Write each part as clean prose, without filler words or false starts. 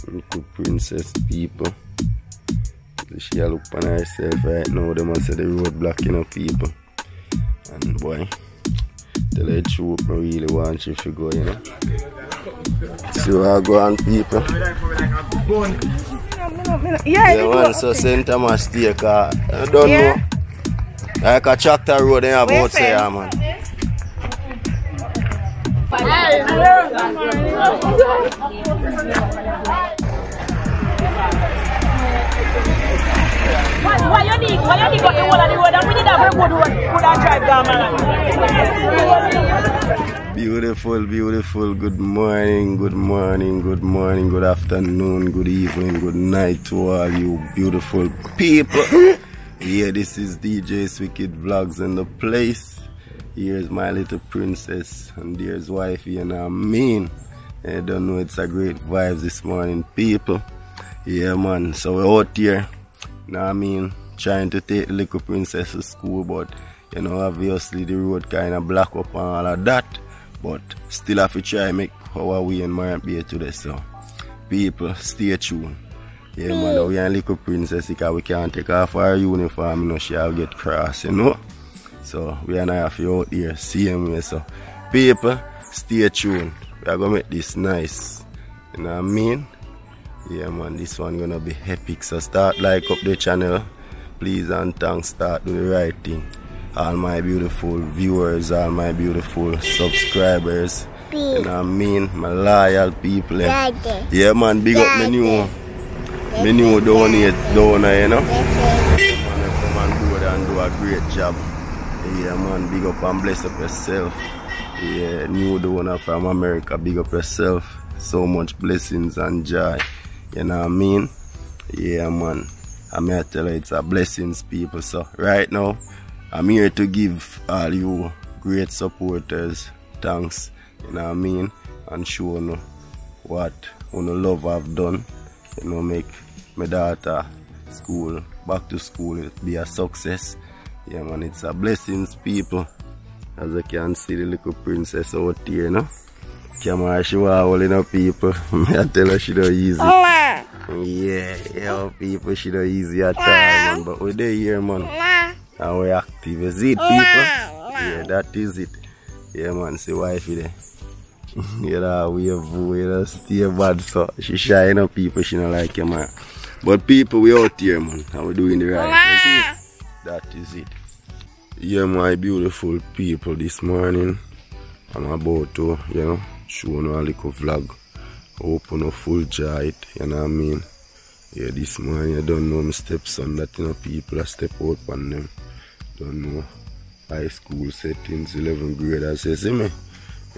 Little princess people. She look on herself right now. They must say the road blocking up people. And boy, tell her the truth, I really want you to go, you know. See how I go on, people. Yeah, man, so St.Thomas take I don't know. Like a tractor road they have out there, man. Why you need got the whole of the road and we need a very good road could I drive down, man? Beautiful, beautiful. Good morning, good morning, good morning, good afternoon, good evening, good night to all you beautiful people. Yeah, this is DJ SWICKED Vlogs in the place. Here's my little princess and there's wifey, and I mean, I don't know, it's a great vibes this morning, people. Yeah, man, so we're out here. Know what I mean, trying to take the little princess to school, but you know, obviously the road kind of block up and all of that, but still have to try make our way in Maribor today. So people, stay tuned. Yeah, man, we are a little princess because we can't take off our uniform, you know, she'll get cross, you know. So we are not have to out here same way. So people, stay tuned. We are gonna make this nice, you know what I mean. Yeah, man, this one gonna be epic. So start like up the channel, please, and thanks. Start do the right thing. All my beautiful viewers, all my beautiful subscribers, you know what I mean, my loyal people. Yeah, man, big up my new donate donor, you know. Man, come and do it and do a great job. Yeah, man, big up and bless up yourself. Yeah, new donor from America, big up yourself. So much blessings and joy. You know what I mean? Yeah, man. I'm here to tell you it's a blessings, people. So right now, I'm here to give all you great supporters thanks. You know what I mean? And show you what love I've done. You know, make my daughter school, back to school, it be a success. Yeah, man, it's a blessings, people. As you can see the little princess out here, you know. Camera she was holding up, people. I tell her she don't easy. Yeah, people, she don't easy at all, man. But we're there here, man. And we're active. Is it, people? Yeah, that is it. Yeah, man, see wifey there. You know, we have stay bad, so she shine up, people. She don't like him, man. But people, we out here, man. And we're doing the right. You see? That is it. Yeah, my beautiful people, this morning I'm about to, you know, show you a little vlog. Open a full joy, you know what I mean? Yeah, this morning I don't know my stepson that, you know, people are step out on them. Don't know high school settings, 11th graders, you see me?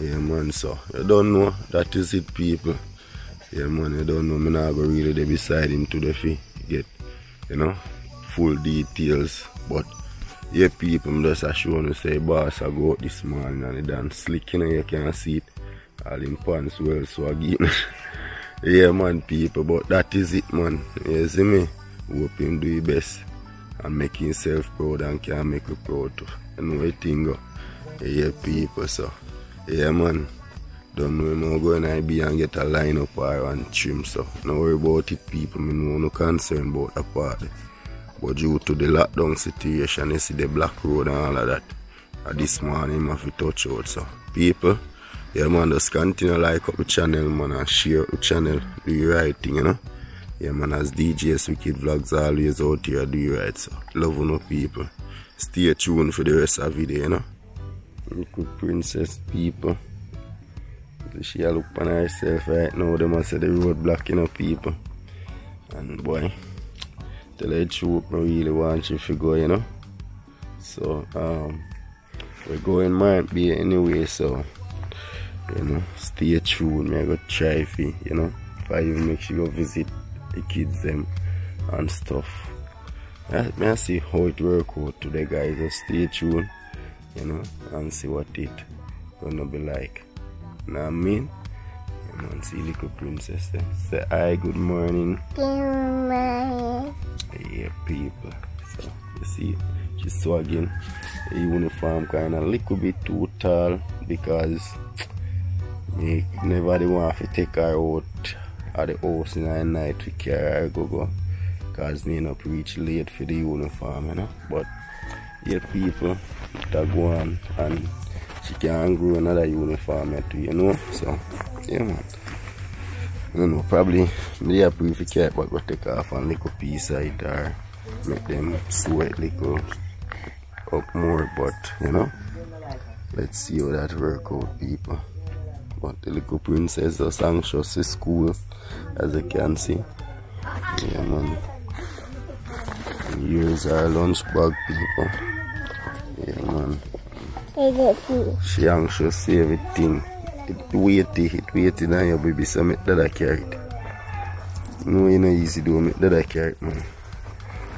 Yeah, man, so you don't know, that is it, people. Yeah, man, you don't know, I'm not going to really be beside him to the fee, get, you know, full details. But yeah, people, I'm just showing you, say, boss, I go out this morning and it done slick, you know, you can't see it. All in pants well, so again. Yeah, man, people, but that is it, man. You see me? Hope him do his best and make himself proud and can make you proud too. You know what thing go. Yeah, people, so yeah, man. Don't know him going to be and get a line up or and trim, so don't worry about it, people. Me know no concern about the party. But due to the lockdown situation, you see the black road and all of that. This morning I have to touch out, so people, yeah, man, just continue to like up the channel, man, and share the channel, do the right thing, you know. Yeah, man, as DJ SWICKED Vlogs always out here, do the right, so love you, know, people. Stay tuned for the rest of the video, you know. Little princess, people. She look on herself right now. They must say the road blocking up, people. And boy, tell her the truth, I really want you to go, you know. So we're going Maribor anyway, so you know, stay tuned. I go try for, you know, if I even make sure go visit the kids them and stuff. I see how it work out today, guys. So stay tuned, you know, and see what it gonna be like. You know what I mean? You know, and see little princess there. Say hi, good morning. Good morning. Yeah, people. So you see, she's swagging. The uniform kind of a little bit too tall because me never want to take her out at the house in the night to carry her go. Cause me not reach late for the uniform, you know. But yet people that go on and she can grow another uniform too, you know. So yeah, man. I don't know, probably they are pretty care, but go take off a little piece of it or make them sweat little up more, but you know, let's see how that work out, people. But the little princess is anxious to school, as you can see. Yeah, man. And here's our lunch bag, people. Yeah, man. She anxious to everything. It weighty on your baby, so make that I carry it. No, you know, easy to make that I carry it, man.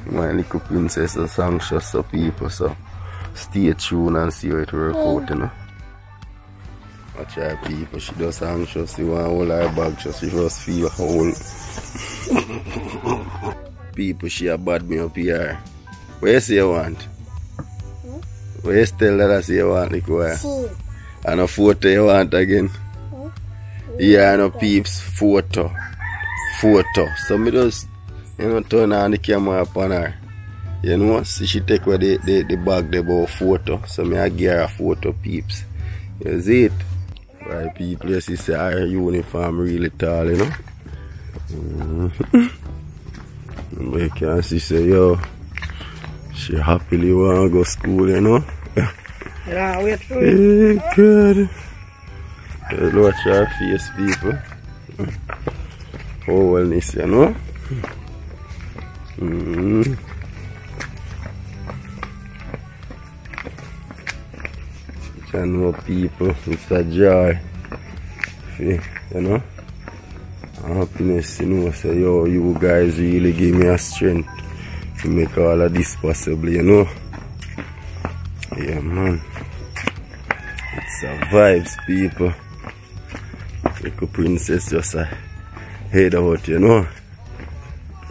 My little princess is anxious to people, so stay tuned and see how it work out, you know. Watch her, people, she just anxious, she want to hold her bag, so she just feel whole. People, she a bad me up here. Where you say you want? Where you tell that I say you want, like where? And a photo you want again? Yeah, no peeps, photo. So me just, you know, turn on the camera upon her. You know, see she take away the bag there about photo. So me I give her a photo, peeps. You see it? Right, people, you see her uniform really tall, you know. You can see say, yo, she happily want to go school, you know. Yeah, wait for it. Hey, good. Watch her face, people. Oh, wellness, you know. You know, people, it's a joy. You know. Happiness, you know. So, yo, you guys really give me a strength to make all of this possible, you know. Yeah, man. It's a vibes, people. Little princess just head out, you know.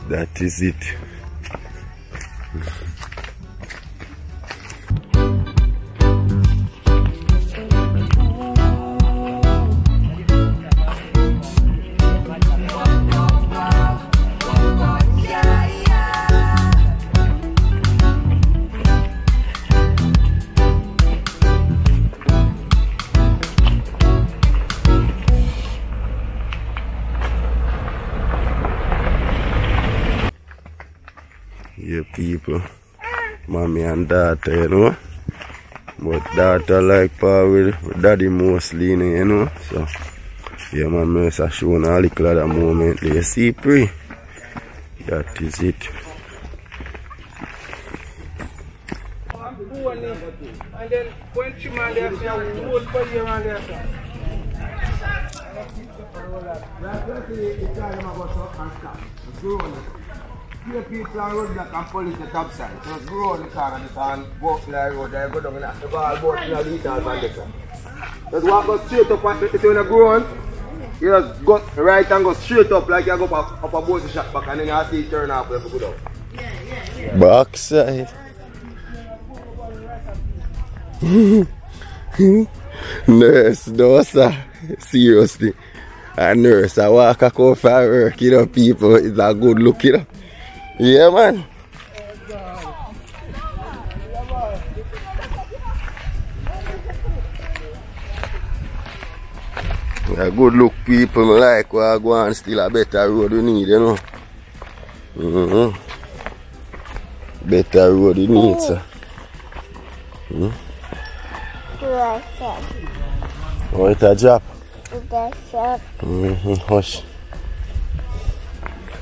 That is it. Yeah, people, mommy and daughter, you know. But daughter like power with daddy mostly, you know. So, yeah, mommy is showing a little of that moment. You see, pre? That is it. And then when she man there, she hold for you man there. Here people are road block and police the top side. So go on the car and you can walk the road and go down and the ball boat in the liters and this one. Just walk go straight up and if you want to go on, you just go right and go straight up like you go up a boat shot back and then you see it turn off and you go down. Backside. Nurse, no sir. Seriously. A nurse, I walk a go for work, you know, people. It's a good look, you know. Yeah, man. A good look, people. I like where I go and still a better road we need, you know. Better road we need, sir. Oh, it's a job. Hush.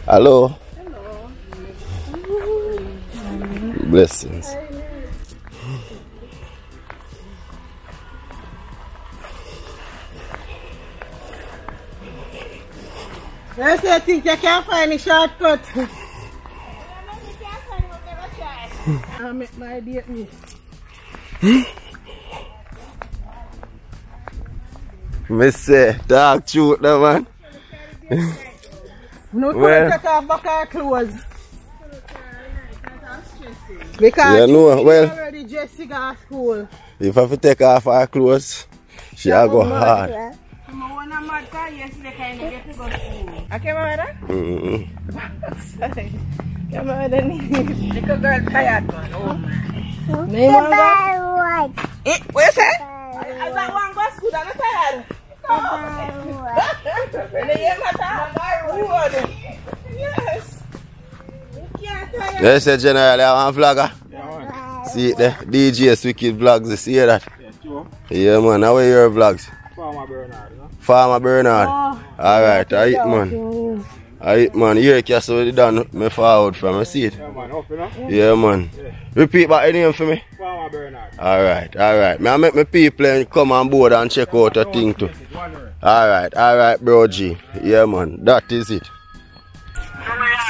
Hello. Blessings. Yes, I think you can't find a shortcut. I'll make my date me. Me say, dog shoot that man. No, well, take off back our clothes. Because you know, well, already dressed to go to school. If I have to take off her clothes, she will go hard. I came out there? Sorry. Come on, little girl tired, man. Oh. Me want go. What you say? I don't want to go school. I'm tired. Yes. Yes, generally I want vlogger. See it there, DJ SWICKED vlogs. You see that? Yeah, man. How are your vlogs? Farmer Bernard, no? Farmer Bernard. Alright, I eat, man. I eat, man. Here, so you done me forward from. I see it. Yeah, man. Up, you know? Yeah, man. Yeah. Repeat back the name for me. Farmer Bernard. Alright. I make my people come on board and check out a thing too. Alright, bro G. Yeah, man. That is it.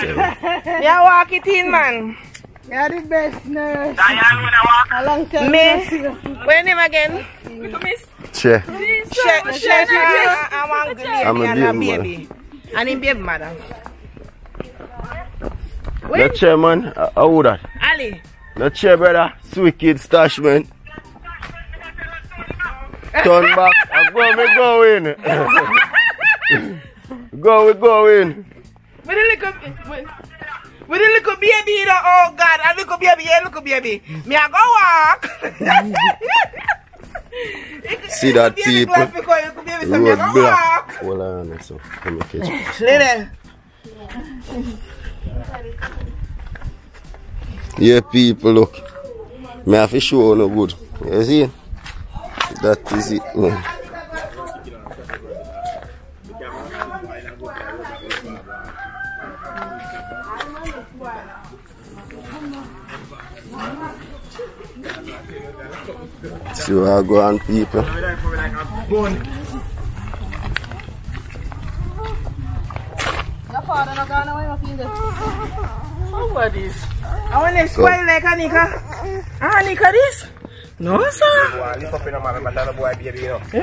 Yeah, walk it in, man. You're the best nurse. A long time. Me. Where name again? Che. I'm a baby. And him baby mother. No Che, man. How that? Ali. No Che, brother. SWICKED stash, man. Turn back. We go in. Go in. With a little baby, you know, oh God, a little baby. Me I go walk. See that people. Road block. Hold on, so let me catch it. Yeah, people, look. Me have to show no good. You see? That is it, man. See what I go on, people. Oh, what is? I want to spoil like Anika. Anika this? No, sir.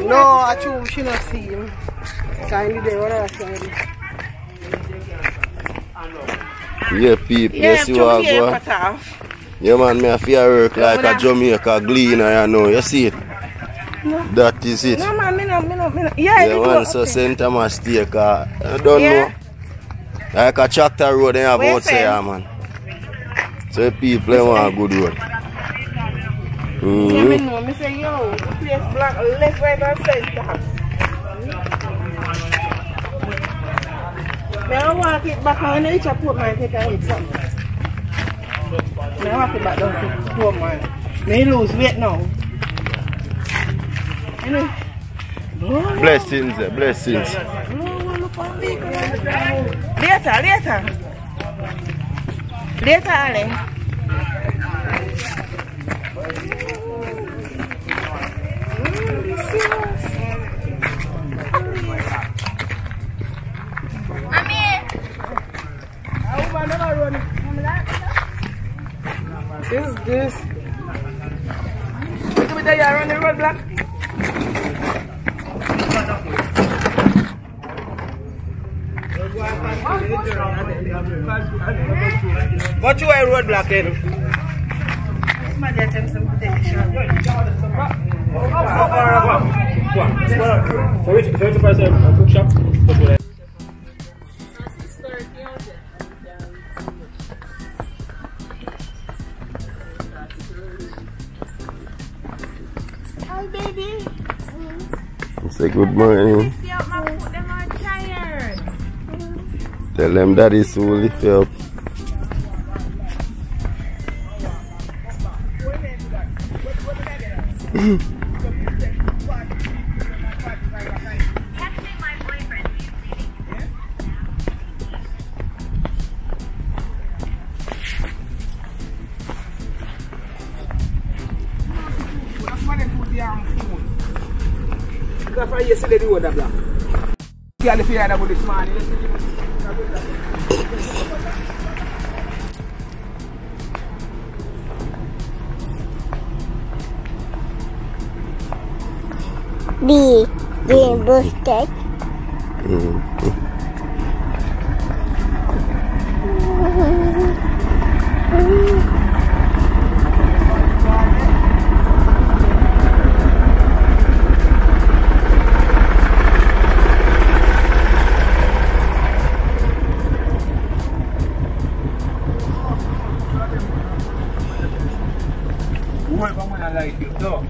No, I choose she not see him. Kindly there, what I say. Yeah, people, you see what I go on. Yeah, man, me have to work like a Jamaica gleaner, you know. You see it? No. That is it. No, man, me no. Yeah, man, so St. Thomas take I don't know. Like a tractor road they have outside, man. So people want a good road. Yeah, me know. Me say, yo, the place black, left, right, and center. Me I walk it back and reach a port man take a hit something. Me I walk it back down to port man. Me lose weight now. You know? Blessings. Later, Ali. This. Look at me there, you're on the road block. What you are road blocking? Somebody attempts some protection. Cook shop. Hi, baby. Say good morning. Tell them that is who lift you up. That's why you see the road black. See the fear about this man. Being boosted. no.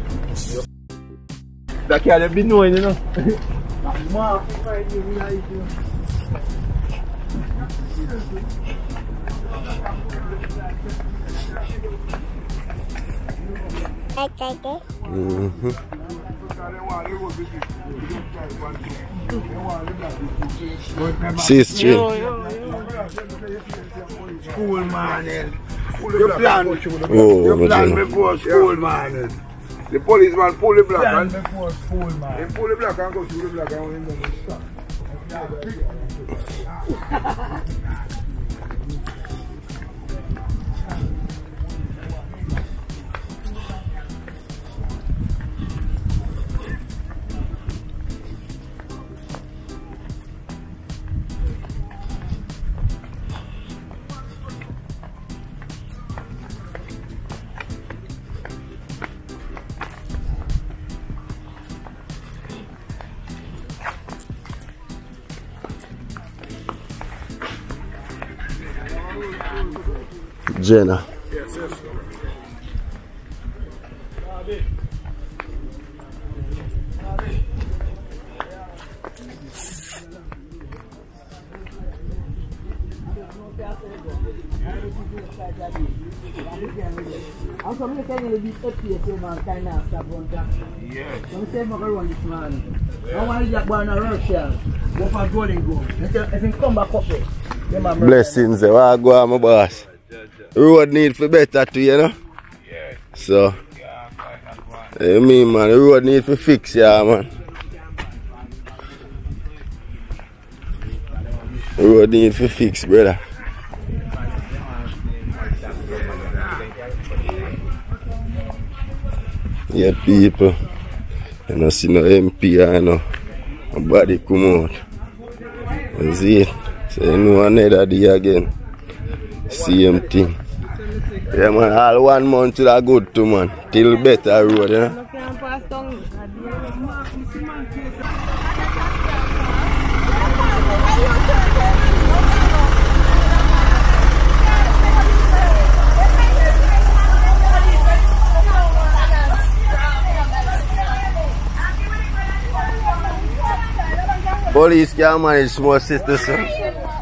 That can't be knowing, you know. Sister. School man. You plan before school man. The policeman pull the block and before school man. He pull the block and go through the block and when him stop. Jenna. Yes, yes. I'm coming to tell you this update man kind of stuff on that. Yes. I'm saying I'm going this man. I want to get one of Russia. Go for golden goal. If you come back up there. Blessings, I go on my boss. Road need for better too, you know? Yes. So, I mean, man, the road need for fix, yeah, man. The road need for fix, brother. Yeah, people. You know, see no MP, I know. Nobody come out. You see it? So, you know, another day again. Same thing. Yeah, man, all 1 month to that good too, man. Till better road, you know? Police can't manage small sisters, son.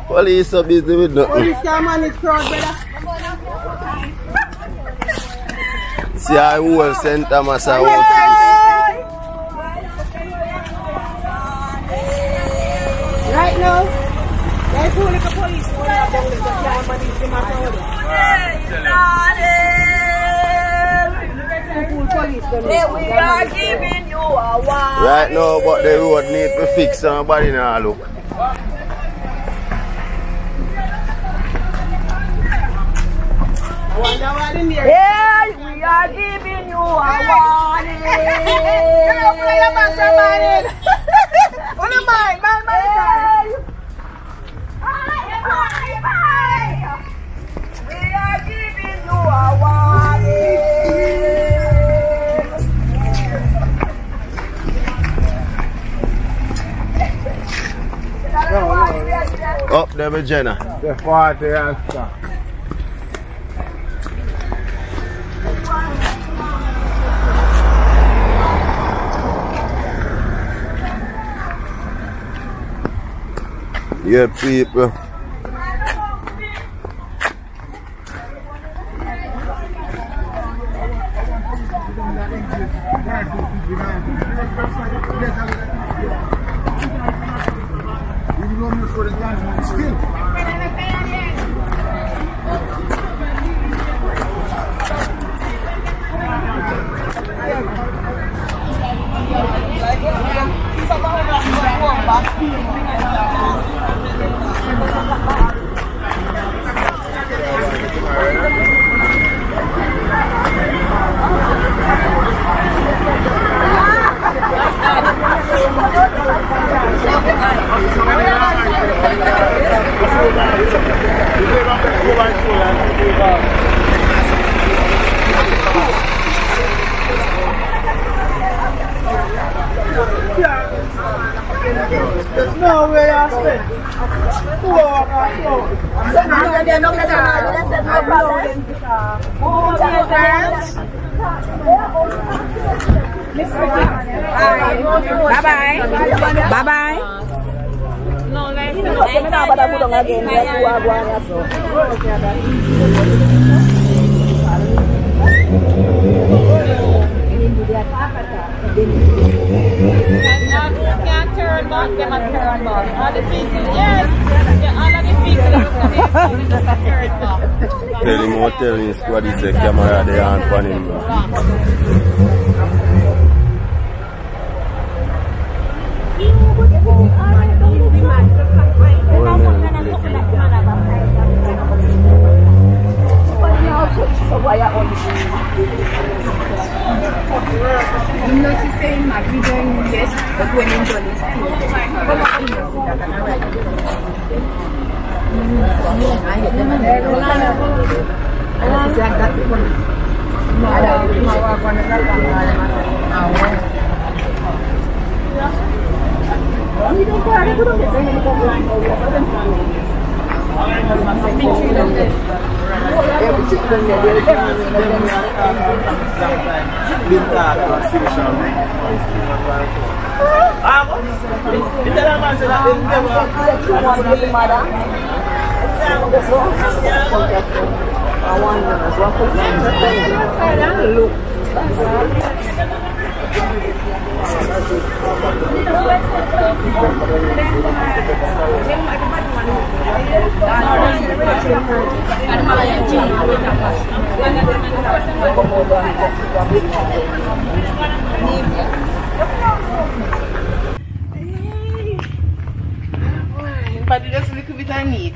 Police are busy with nothing. Police can't manage crowd, brother. See how whole St. Thomas are Right now, there's only the police who are down there that can't manage the matter. We are giving you a one. right now, but the road need to fix somebody now, look. Yeah, we are giving you a warning. We are giving you a warning. Up there with Jenna. The 40 and stuff. Yeah, people. There's no way I spend 4 hours. Bye-bye. Bye-bye. No, let's can't turn back, they must turn back. All the people, yes, all of the people that turn back. Tell him what tell him squad is a camera they aren't on him. You know she's saying my video yes, but when in Johnny but just a little bit I need.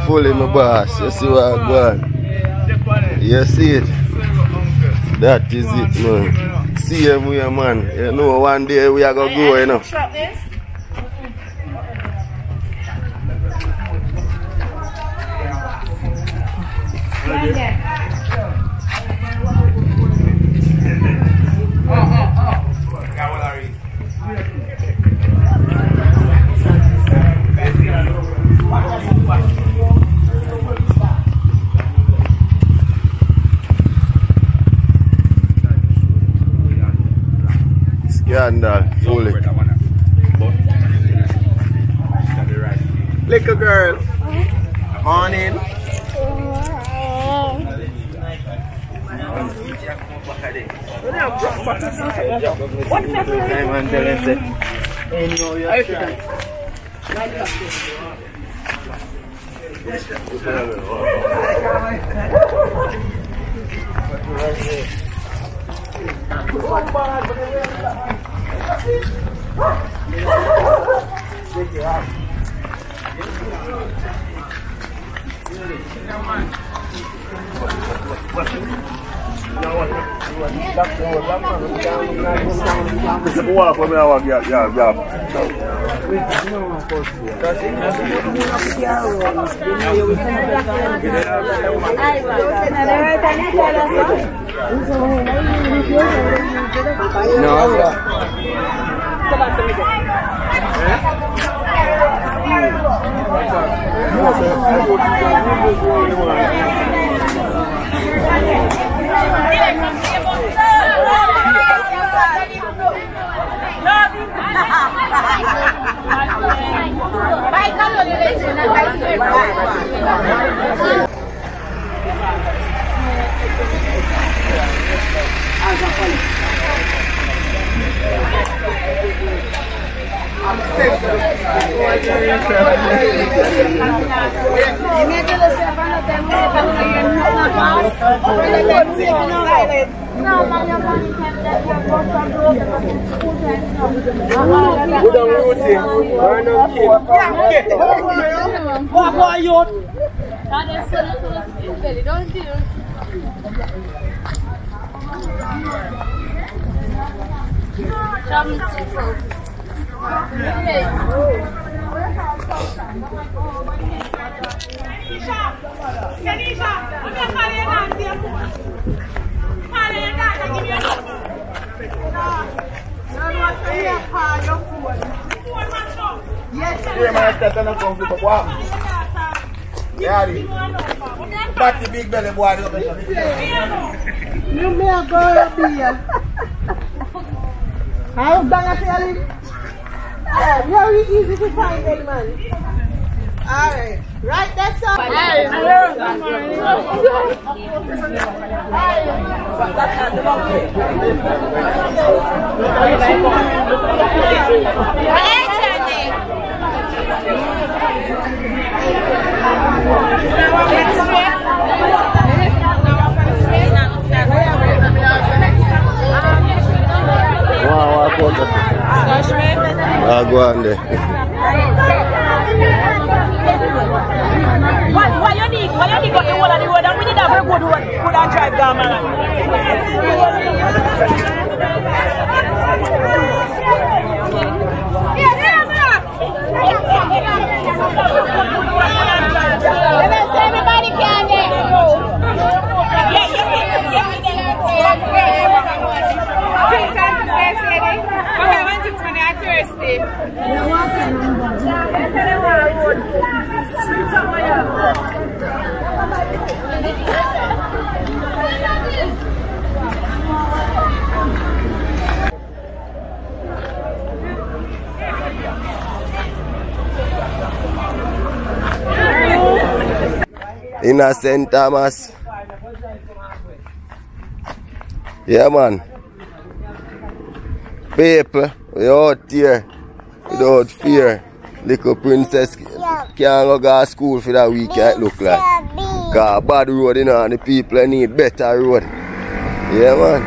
Fully my boss. You see what I'm going? You see it? That is it, man. See him here, man. You know one day we are going to go, you know. Scandal, fully. Little girl. Morning. But the big belly boy, you may go here. How bang I tell you? Very easy to find them, man. Alright, right, that's all. Hello. Good morning. Go on there. What you need? What you need got the whole of the road and we need a very good road. Good and drive down, man. Everybody can in a St. Thomas. Yeah, man. People, we out here without fear. Little princess can't go to school for that week, it look like. Because bad road, you know, and the people need better road. Yeah, man.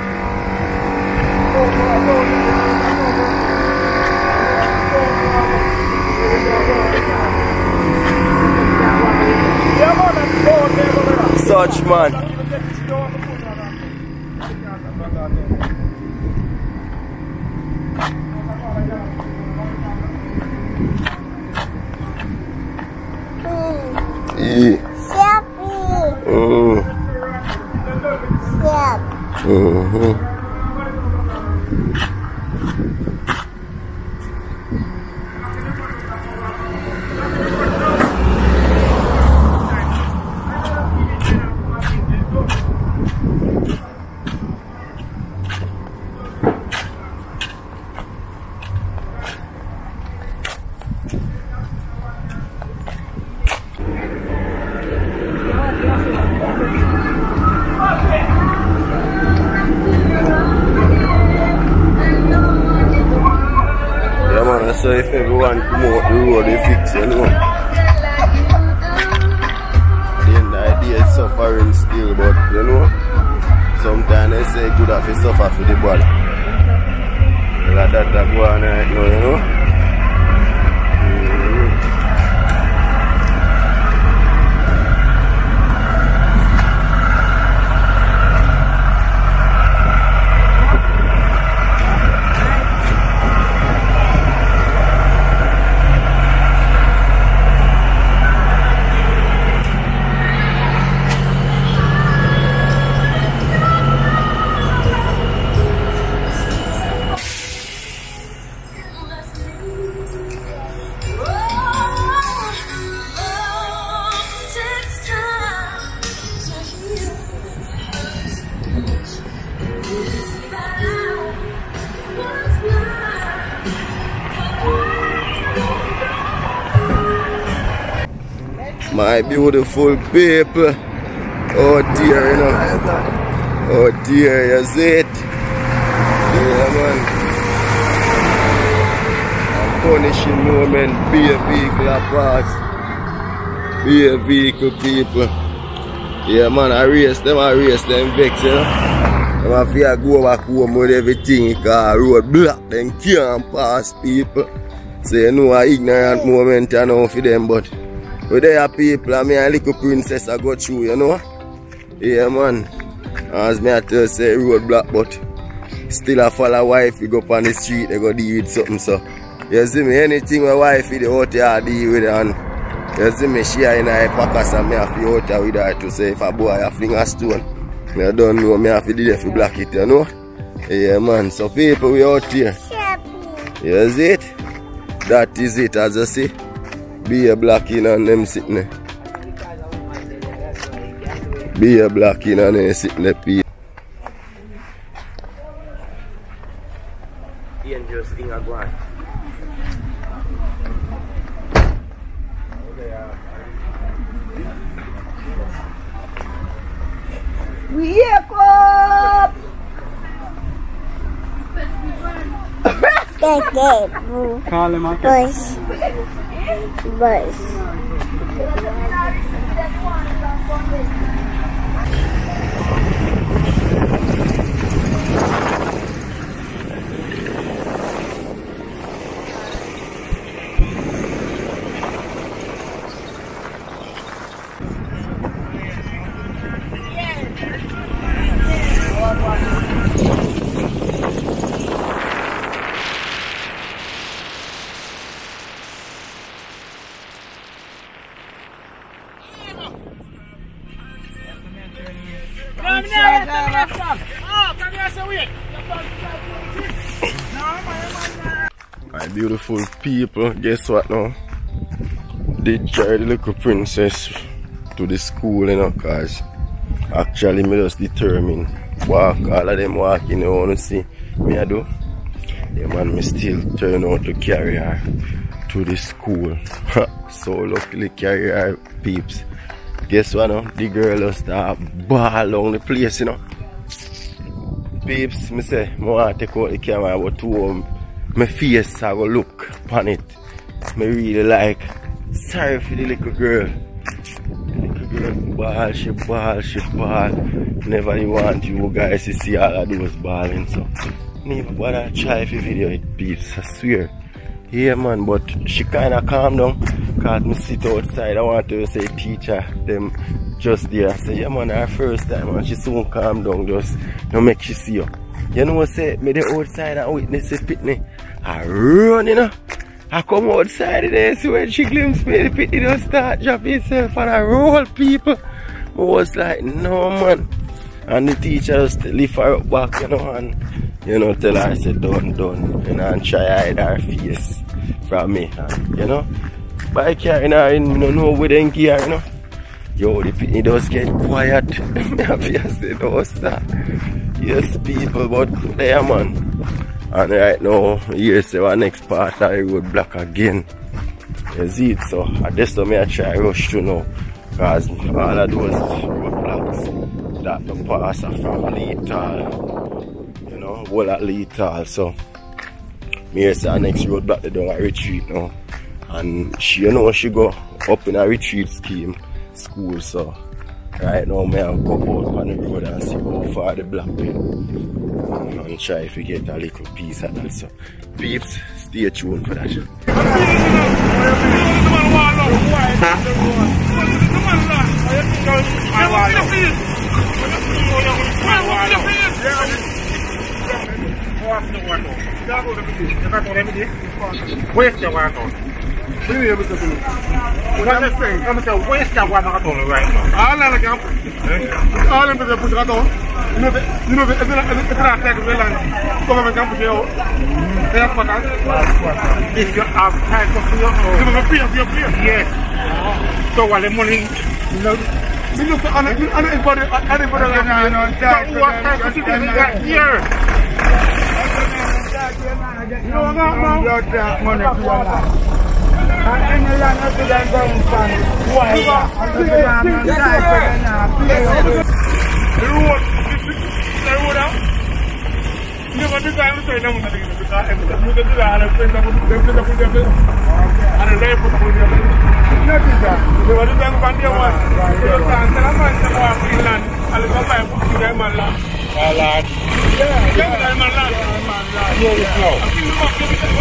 Such man. So if everyone come out the road, they fix, you know. Then the idea is suffering still, but you know, sometimes they say good have to suffer for the body. Like that go on right now, you know. My beautiful people out here, you know. Out here, you see it? Yeah, man. A punishing moment, be a vehicle pass. Be a vehicle people. Yeah, man, I race them vex, you know. Them have to go back home with everything because road block, them can't pass people. So you know an ignorant moment, you know, for them, but with their people, I mean, a little princess I go through, you know. Yeah, man. As me I tell say road block, but still I follow wife, we go up on the street, they go deal with something, so. You see me, anything my wife they out here deal with it, and You see me, she in a packers and me have to out with her to say if a boy have fling a stone. I don't know, me have to do that to block it, you know? Yeah, man, so people, we out here. You see it? That is it, as I say. Be a blocking and them sitting there. Be a blocking and them sitting there, people. Dangerous thing I go on. Wake up! Call him out. Bus. My beautiful people, guess what now? They carry the little princess to the school, you know, cause actually me just determined walk, all of them walking, you wanna see me I do. Yeah man, me still turn out to carry her to the school. So luckily carry her peeps. Guess what now? The girl just start ball on the place, you know. Peeps, me say, I want to take out the camera, but to my face I go look upon it. Me really like, sorry for the little girl. The little girl she ball. Never you want you guys to see all of those balling, so never bother try for video it, peeps, I swear. Yeah man, but she kinda calm down, cause me sit outside, I want to say teacher, them just there. I say, yeah man, her first time, and she soon calm down, just don't make she see you. You know what I say, me the outside and witness the pitney, I run, you know. I come outside and see when she glimpse me, the pitney just start dropping itself and I roll people. I was like, no man. And the teacher just lift her up back, you know, and you know, tell her, I said, done, you know, and try hide her face from me, and, you know. By carrying her in, you know, we don't care, you know. Yo, the pitney does get quiet. Me have to say, no, sir. Yes, people, but there, man. And right now, here's our next part of the roadblock again. You see it, so that's why I try to rush to now. Because all of those roadblocks that the pass are from Lethal. You know, all at Lethal. So, here's our next roadblock, they don't retreat now. And she, you know, she go up in a retreat scheme school, so right now I have to go out on the road and see how far the block is and try to get a little piece of that. So peeps, stay tuned for that. Waste that one right now. All of them put it on. You know, it's not like the government can put it out. That's what if you have time to pay your own. Yes. So while the money, you know, you look at anybody right now. So what time to sit right here? You know what money to and the land of the ground fan. Why? The road out. Never did I say no one again because I am the and the labor for the notice that. They were the bank one. The land. I'll go back to them and land.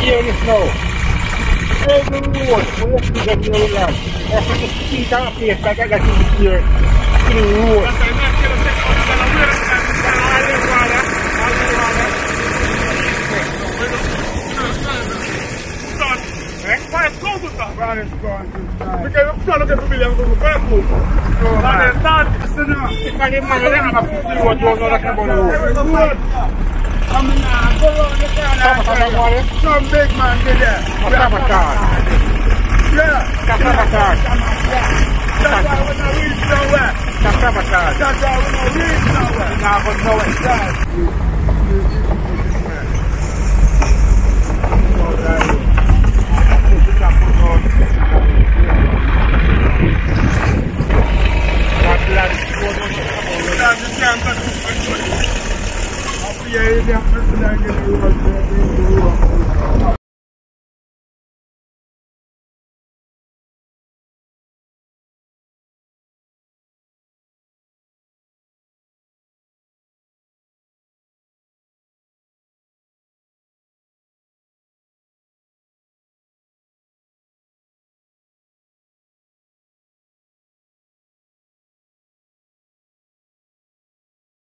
Here is snow. Every road, we have to get the land. That's the street of place that I got to here. In the road. is going to die. Because I'm trying to get familiar with the first move. And then that, if I get mad, then I'm going to see what you're going to come on the road. I mean, go around the corner. Some big man did that. Sabotage. Yeah. Sabotage. That's why we're not reaching nowhere. Sabotage. That's why we're not reaching nowhere. Now I'm going to know it. Yeah,